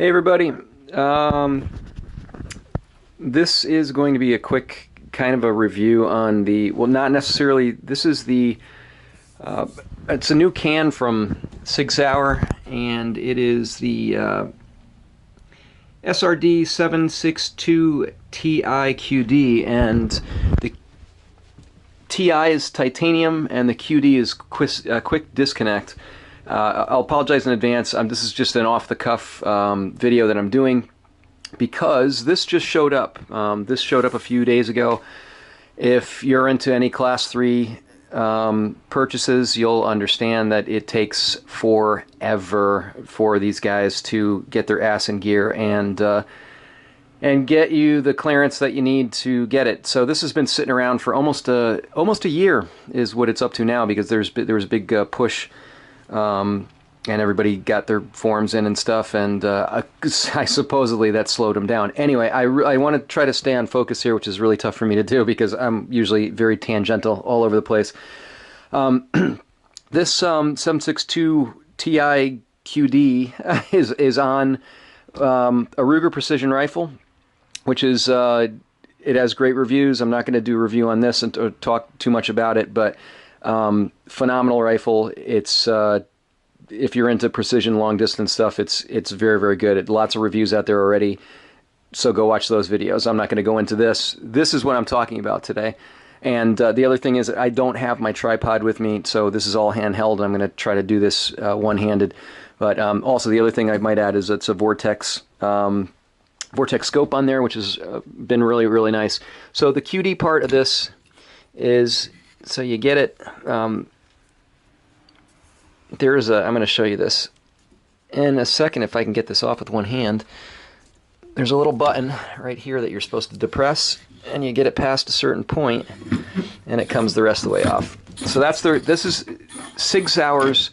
Hey everybody, this is going to be a quick kind of a review on the, well, not necessarily, this is the, it's a new can from SIG Sauer, and it is the SRD762TI QD, and the TI is titanium and the QD is quick disconnect. I'll apologize in advance. This is just an off-the-cuff video that I'm doing because this just showed up. This showed up a few days ago. If you're into any Class 3 purchases, you'll understand that it takes forever for these guys to get their ass in gear and get you the clearance that you need to get it. So this has been sitting around for almost a year is what it's up to now, because there was a big push. And everybody got their forms in and stuff, and I supposedly that slowed them down. Anyway, I want to try to stay on focus here, which is really tough for me to do because I'm usually very tangential all over the place. This 762 Ti QD is on a Ruger precision rifle, which is it has great reviews. I'm not going to do a review on this and talk too much about it, but phenomenal rifle. It's if you're into precision long distance stuff, it's very, very good. Lots of reviews out there already, so go watch those videos. I'm not going to go into this. This is what I'm talking about today. And the other thing is I don't have my tripod with me, so this is all handheld. I'm going to try to do this one-handed. But also the other thing I might add is it's a Vortex scope on there, which has been really, really nice. So the QD part of this is, so you get it, there's a, I'm going to show you this in a second if I can get this off with one hand. There's a little button right here that you're supposed to depress, and you get it past a certain point, and it comes the rest of the way off. So that's this is SIG Sauer's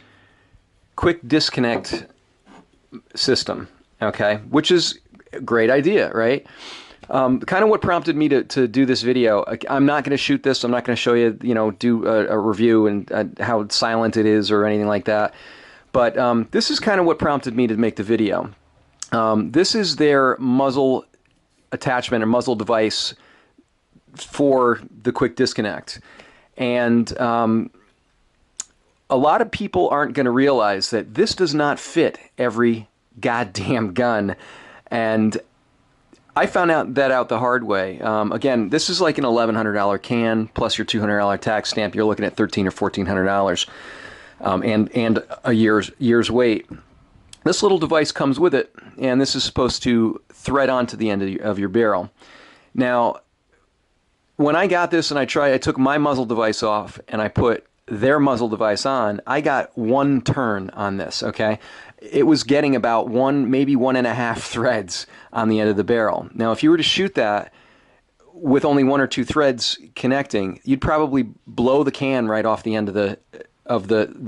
quick disconnect system, okay, which is a great idea, right? Kind of what prompted me to do this video. I'm not going to shoot this. I'm not going to show you, do a review and how silent it is or anything like that. But this is kind of what prompted me to make the video. This is their muzzle attachment or muzzle device for the quick disconnect. And a lot of people aren't going to realize that this does not fit every goddamn gun. And I found out the hard way. Again, this is like an $1,100 can plus your $200 tax stamp. You're looking at $1,300 or $1,400, and a year's wait. This little device comes with it, and this is supposed to thread onto the end of your barrel. Now, when I got this and I took my muzzle device off and I put their muzzle device on, I got one turn on this, okay? It was getting about maybe 1.5 threads on the end of the barrel. Now, if you were to shoot that with only 1 or 2 threads connecting, you'd probably blow the can right off the end of the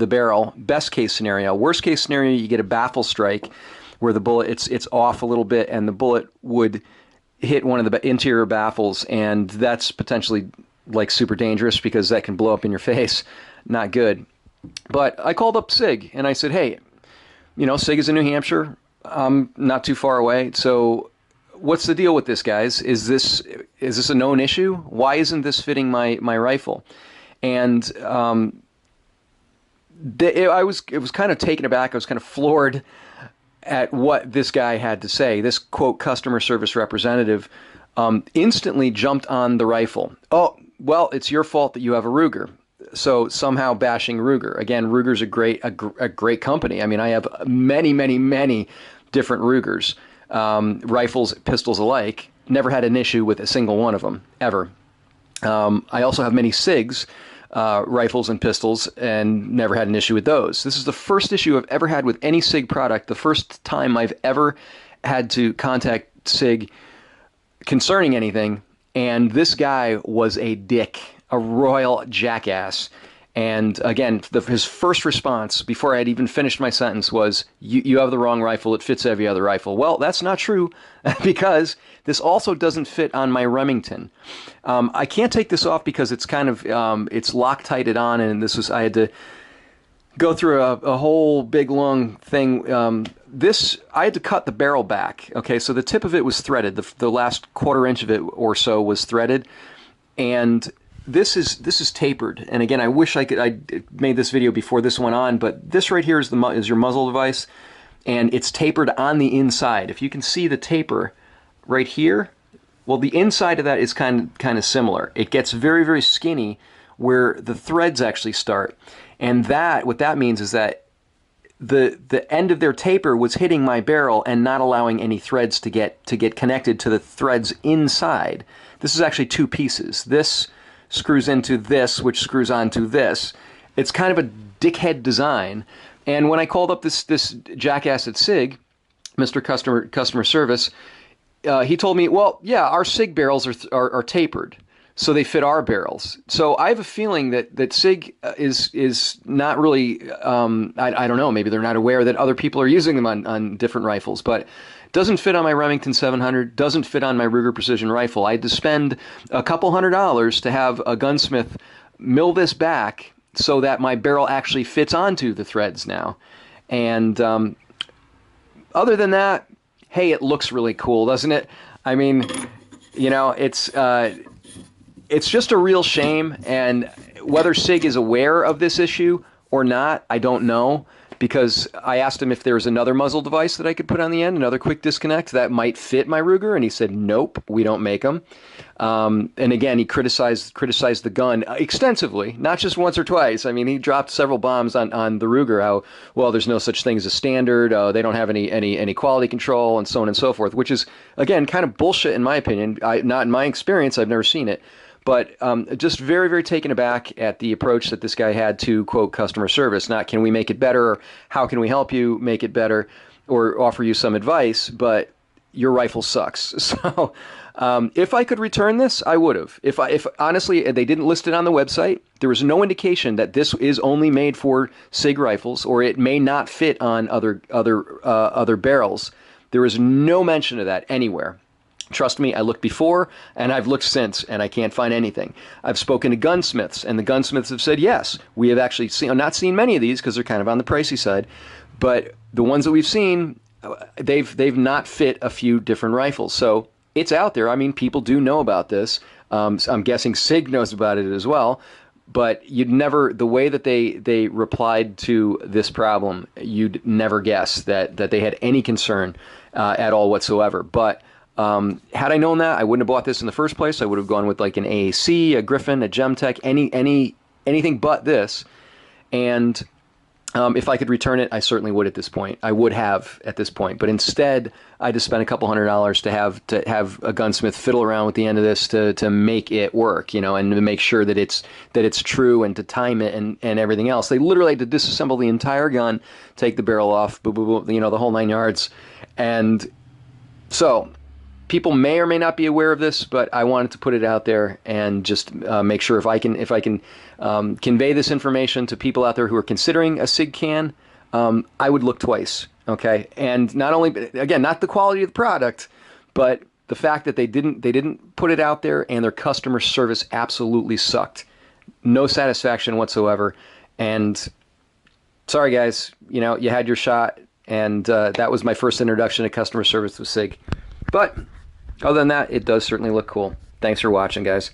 barrel. Best case scenario. Worst case scenario, you get a baffle strike where the bullet it's off a little bit and the bullet would hit one of the interior baffles, and that's potentially like super dangerous because that can blow up in your face. Not good. But I called up SIG and I said, hey, SIG is in New Hampshire. Not too far away. So what's the deal with this, guys? Is this a known issue? Why isn't this fitting my rifle? And it was kind of taken aback. I was kind of floored at what this guy had to say. This, quote, customer service representative instantly jumped on the rifle. Oh, well, it's your fault that you have a Ruger. So somehow bashing Ruger. Again, Ruger's a great company. I mean, I have many, many, many different Rugers, rifles, pistols alike. Never had an issue with a single one of them, ever. I also have many SIGs, rifles and pistols, and never had an issue with those. This is the first issue I've ever had with any SIG product, the first time I've ever had to contact SIG concerning anything, and this guy was a dick. A royal jackass. And again, his first response before I had even finished my sentence was, you have the wrong rifle, it fits every other rifle. Well, that's not true, because this also doesn't fit on my Remington. I can't take this off because it's kind of it's Loctited on, and I had to go through a whole big long thing. This, I had to cut the barrel back. Okay, so the tip of it was threaded. The last quarter inch of it or so was threaded, and this is tapered. And again, I wish I made this video before this went on, but this right here is your muzzle device, and it's tapered on the inside. If you can see the taper right here, well, the inside of that is kind of similar. It gets very, very skinny where the threads actually start, and what that means is that the end of their taper was hitting my barrel and not allowing any threads to get connected to the threads inside. This is actually two pieces. This screws into this, which screws onto this. It's kind of a dickhead design. And when I called up this jackass at SIG, Mr. Customer Service, he told me, well, yeah, our SIG barrels are tapered, so they fit our barrels. So I have a feeling that SIG is not really, I don't know, maybe they're not aware that other people are using them on different rifles, but doesn't fit on my Remington 700, doesn't fit on my Ruger Precision rifle. I had to spend a couple $100 to have a gunsmith mill this back so that my barrel actually fits onto the threads now. And other than that, hey, it looks really cool, doesn't it? I mean, you know, it's just a real shame, and whether SIG is aware of this issue or not, I don't know, because I asked him if there was another muzzle device that I could put on the end, another quick disconnect that might fit my Ruger, and he said, nope, we don't make them. And again, he criticized the gun extensively, not just once or twice. I mean, he dropped several bombs on the Ruger, how, well, there's no such thing as a standard, they don't have any quality control, and so on and so forth, which is, again, kind of bullshit in my opinion. Not in my experience, I've never seen it. But just very, very taken aback at the approach that this guy had to, quote, customer service. Not can we make it better, or how can we help you make it better, or offer you some advice, but your rifle sucks. So if I could return this, I would have. If honestly, they didn't list it on the website, there was no indication that this is only made for SIG rifles, or it may not fit on other barrels. There is no mention of that anywhere. Trust me, I looked before, and I've looked since, and I can't find anything. I've spoken to gunsmiths, and the gunsmiths have said, yes, we have actually seen, not seen many of these because they're kind of on the pricey side, but the ones that we've seen, they've not fit a few different rifles. So it's out there. I mean, people do know about this. I'm guessing SIG knows about it as well, but you'd never, the way that they replied to this problem, you'd never guess that they had any concern at all whatsoever. But had I known that, I wouldn't have bought this in the first place. I would have gone with like an AAC, a Griffin, a Gemtech, anything but this. And if I could return it, I certainly would at this point. I would have at this point. But instead, I just spent a couple $100 to have a gunsmith fiddle around with the end of this to make it work, you know, and to make sure that it's true, and to time it and everything else. They literally had to disassemble the entire gun, take the barrel off, boom, boom, boom, you know, the whole 9 yards. And so people may or may not be aware of this, but I wanted to put it out there and just make sure if I can convey this information to people out there who are considering a SIG can, I would look twice. Okay, and not only, again, not the quality of the product, but the fact that they didn't put it out there, and their customer service absolutely sucked. No satisfaction whatsoever. And sorry guys, you know, you had your shot, and that was my first introduction to customer service with SIG. But other than that, it does certainly look cool. Thanks for watching, guys.